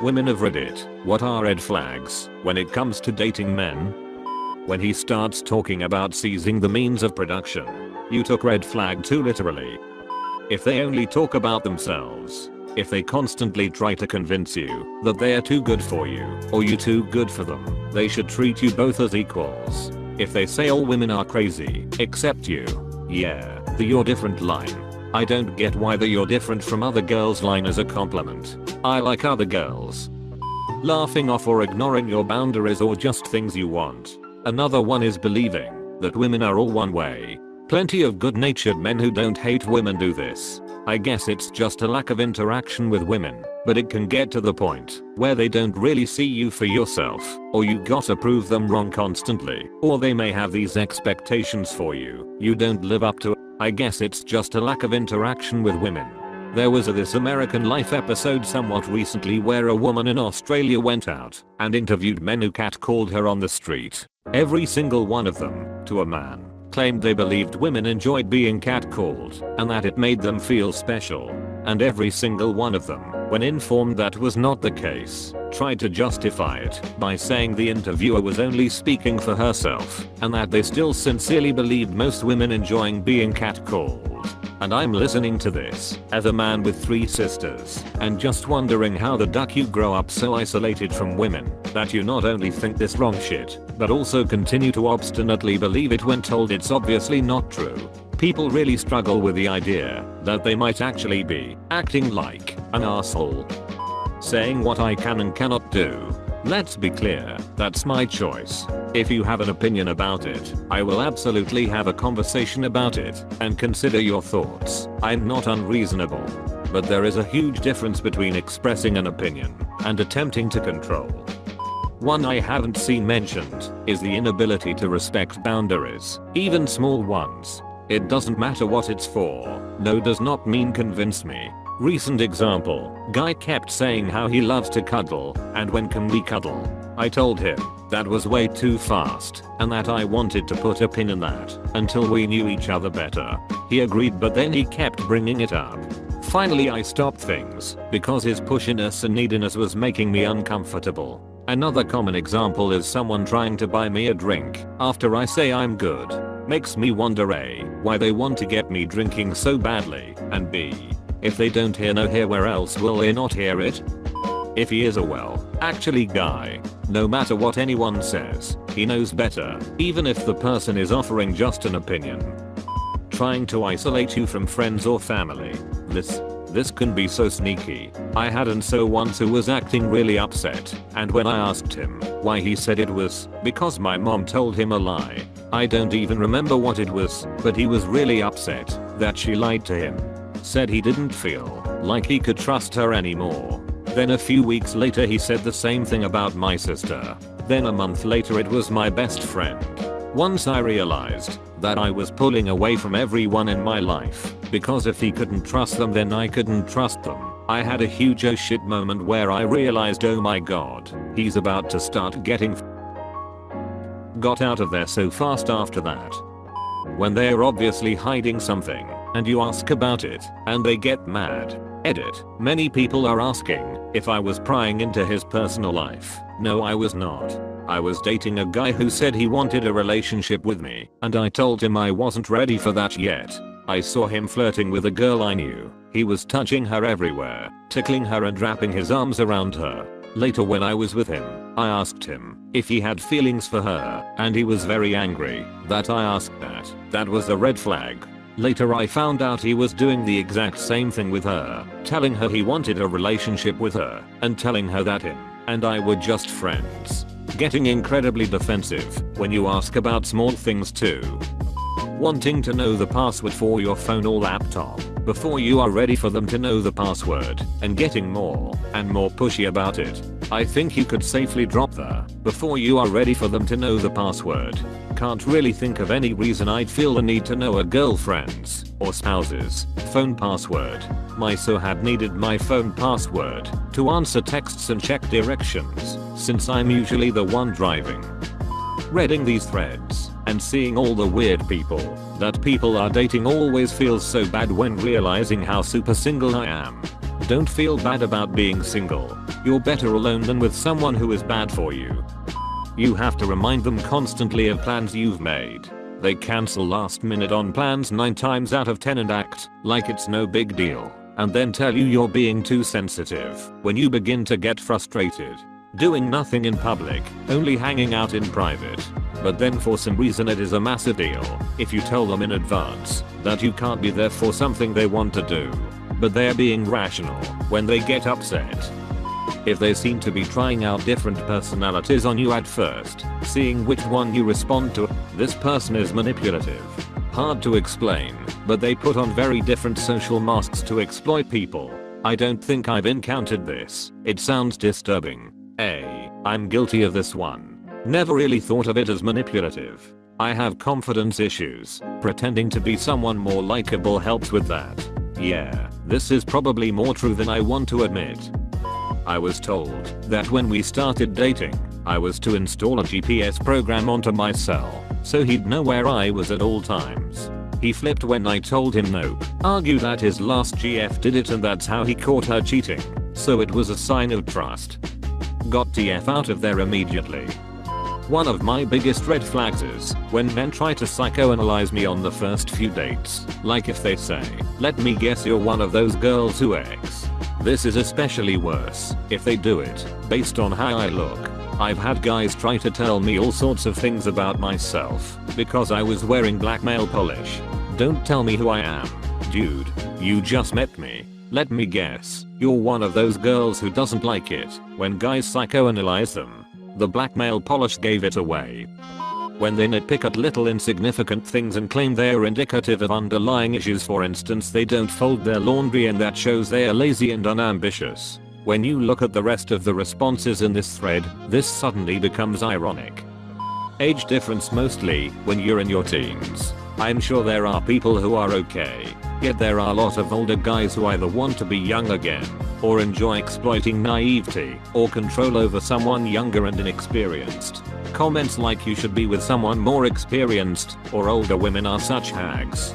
Women of Reddit, what are red flags when it comes to dating men? When he starts talking about seizing the means of production, you took red flag too literally. If they only talk about themselves, if they constantly try to convince you that they are too good for you or you too good for them, they should treat you both as equals. If they say all women are crazy except you, yeah, the you're different line. I don't get why the you're different from other girls line is a compliment. I like other girls. Laughing off or ignoring your boundaries or just things you want. Another one is believing that women are all one way. Plenty of good-natured men who don't hate women do this. I guess it's just a lack of interaction with women, but it can get to the point where they don't really see you for yourself, or you gotta prove them wrong constantly, or they may have these expectations for you you don't live up to. I guess it's just a lack of interaction with women. There was a This American Life episode somewhat recently where a woman in Australia went out and interviewed men who catcalled her on the street. Every single one of them, to a man, claimed they believed women enjoyed being catcalled and that it made them feel special. And every single one of them, when informed that was not the case, tried to justify it by saying the interviewer was only speaking for herself and that they still sincerely believed most women enjoying being catcalled. And I'm listening to this as a man with 3 sisters and just wondering how the duck you grow up so isolated from women that you not only think this wrong shit but also continue to obstinately believe it when told it's obviously not true. People really struggle with the idea that they might actually be acting like an asshole. Saying what I can and cannot do. Let's be clear, that's my choice. If you have an opinion about it, I will absolutely have a conversation about it and consider your thoughts. I'm not unreasonable. But there is a huge difference between expressing an opinion and attempting to control. One I haven't seen mentioned is the inability to respect boundaries, even small ones. It doesn't matter what it's for. No does not mean convince me. Recent example, guy kept saying how he loves to cuddle and when can we cuddle. I told him that was way too fast and that I wanted to put a pin in that until we knew each other better. He agreed but then he kept bringing it up. Finally I stopped things because his pushiness and neediness was making me uncomfortable. Another common example is someone trying to buy me a drink after I say I'm good. Makes me wonder A, why they want to get me drinking so badly, and B, if they don't hear no here where else will they not hear it? If he is a actually guy, no matter what anyone says, he knows better, even if the person is offering just an opinion. Trying to isolate you from friends or family. This can be so sneaky. I had an so once who was acting really upset, and when I asked him why he said it was because my mom told him a lie. I don't even remember what it was, but he was really upset that she lied to him. Said he didn't feel like he could trust her anymore. Then a few weeks later he said the same thing about my sister. Then a month later it was my best friend. Once I realized that I was pulling away from everyone in my life because if he couldn't trust them then I couldn't trust them. I had a huge oh shit moment where I realized oh my god, he's about to start getting got out of there so fast after that. When they're obviously hiding something and you ask about it and they get mad. Edit. Many people are asking if I was prying into his personal life. No I was not. I was dating a guy who said he wanted a relationship with me and I told him I wasn't ready for that yet. I saw him flirting with a girl I knew. He was touching her everywhere, tickling her and wrapping his arms around her. Later when I was with him, I asked him if he had feelings for her and he was very angry that I asked that. That was a red flag. Later I found out he was doing the exact same thing with her, telling her he wanted a relationship with her and telling her that him and I were just friends. Getting incredibly defensive when you ask about small things too. Wanting to know the password for your phone or laptop before you are ready for them to know the password and getting more and more pushy about it. I think you could safely drop the before you are ready for them to know the password. Can't really think of any reason I'd feel the need to know a girlfriend's or spouse's phone password. My so had needed my phone password to answer texts and check directions since I'm usually the one driving. Reading these threads and seeing all the weird people that people are dating always feels so bad when realizing how super single I am. Don't feel bad about being single. You're better alone than with someone who is bad for you. You have to remind them constantly of plans you've made. They cancel last minute on plans 9 times out of 10 and act like it's no big deal, and then tell you you're being too sensitive when you begin to get frustrated. Doing nothing in public, only hanging out in private. But then for some reason it is a massive deal if you tell them in advance that you can't be there for something they want to do. But they're being rational when they get upset. If they seem to be trying out different personalities on you at first, seeing which one you respond to, this person is manipulative. Hard to explain, but they put on very different social masks to exploit people. I don't think I've encountered this. It sounds disturbing. I'm guilty of this one. Never really thought of it as manipulative. I have confidence issues. Pretending to be someone more likable helps with that. Yeah, this is probably more true than I want to admit. I was told that when we started dating, I was to install a GPS program onto my cell, so he'd know where I was at all times. He flipped when I told him nope, argued that his last GF did it and that's how he caught her cheating, so it was a sign of trust. Got TF out of there immediately. One of my biggest red flags is when men try to psychoanalyze me on the first few dates, like if they say, "Let me guess you're one of those girls who X." This is especially worse if they do it based on how I look. I've had guys try to tell me all sorts of things about myself because I was wearing black nail polish. Don't tell me who I am, dude. You just met me. Let me guess, you're one of those girls who doesn't like it when guys psychoanalyze them. The black nail polish gave it away. When they nitpick at little insignificant things and claim they are indicative of underlying issues, for instance they don't fold their laundry and that shows they are lazy and unambitious. When you look at the rest of the responses in this thread, this suddenly becomes ironic. Age difference mostly when you're in your teens. I'm sure there are people who are okay, yet there are a lot of older guys who either want to be young again, or enjoy exploiting naivety, or control over someone younger and inexperienced. Comments like you should be with someone more experienced or older women are such hags.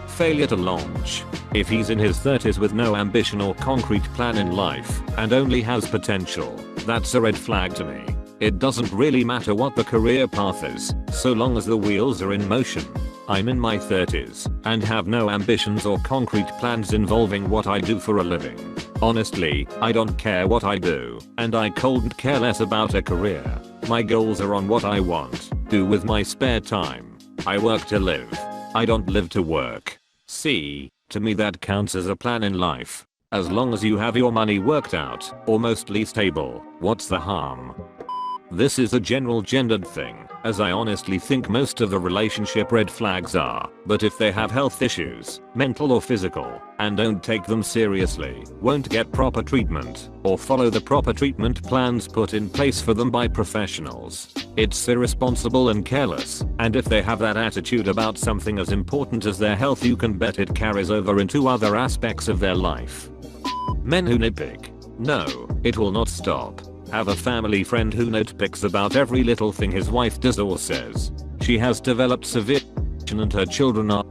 Failure to launch. If he's in his 30s with no ambition or concrete plan in life and only has potential, that's a red flag to me. It doesn't really matter what the career path is, so long as the wheels are in motion. I'm in my 30s and have no ambitions or concrete plans involving what I do for a living. Honestly, I don't care what I do, and I couldn't care less about a career. My goals are on what I want do with my spare time. I work to live. I don't live to work. See, to me that counts as a plan in life. As long as you have your money worked out, or mostly stable, what's the harm? This is a general gendered thing, as I honestly think most of the relationship red flags are, but if they have health issues, mental or physical, and don't take them seriously, won't get proper treatment, or follow the proper treatment plans put in place for them by professionals, it's irresponsible and careless, and if they have that attitude about something as important as their health, you can bet it carries over into other aspects of their life. Men who nitpick. No, it will not stop. Have a family friend who nitpicks about every little thing his wife does or says. She has developed severe addiction and her children are.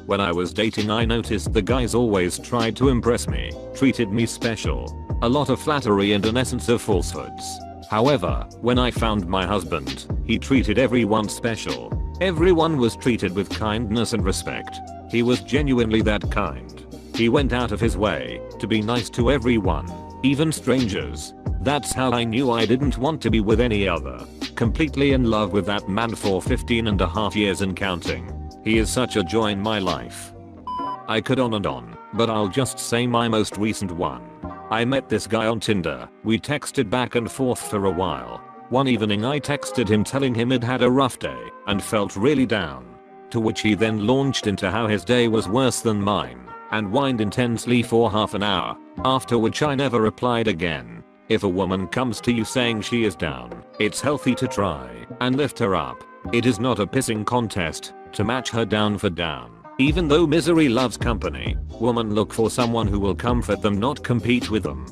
When I was dating, I noticed the guys always tried to impress me, treated me special. A lot of flattery and an essence of falsehoods. However, when I found my husband, he treated everyone special. Everyone was treated with kindness and respect. He was genuinely that kind. He went out of his way to be nice to everyone, even strangers. That's how I knew I didn't want to be with any other. Completely in love with that man for 15.5 years and counting. He is such a joy in my life. I could on, but I'll just say my most recent one. I met this guy on Tinder. We texted back and forth for a while. One evening I texted him telling him he'd had a rough day and felt really down. To which he then launched into how his day was worse than mine and whined intensely for half an hour, after which I never replied again. If a woman comes to you saying she is down, it's healthy to try and lift her up. It is not a pissing contest to match her down for down. Even though misery loves company, women look for someone who will comfort them, not compete with them.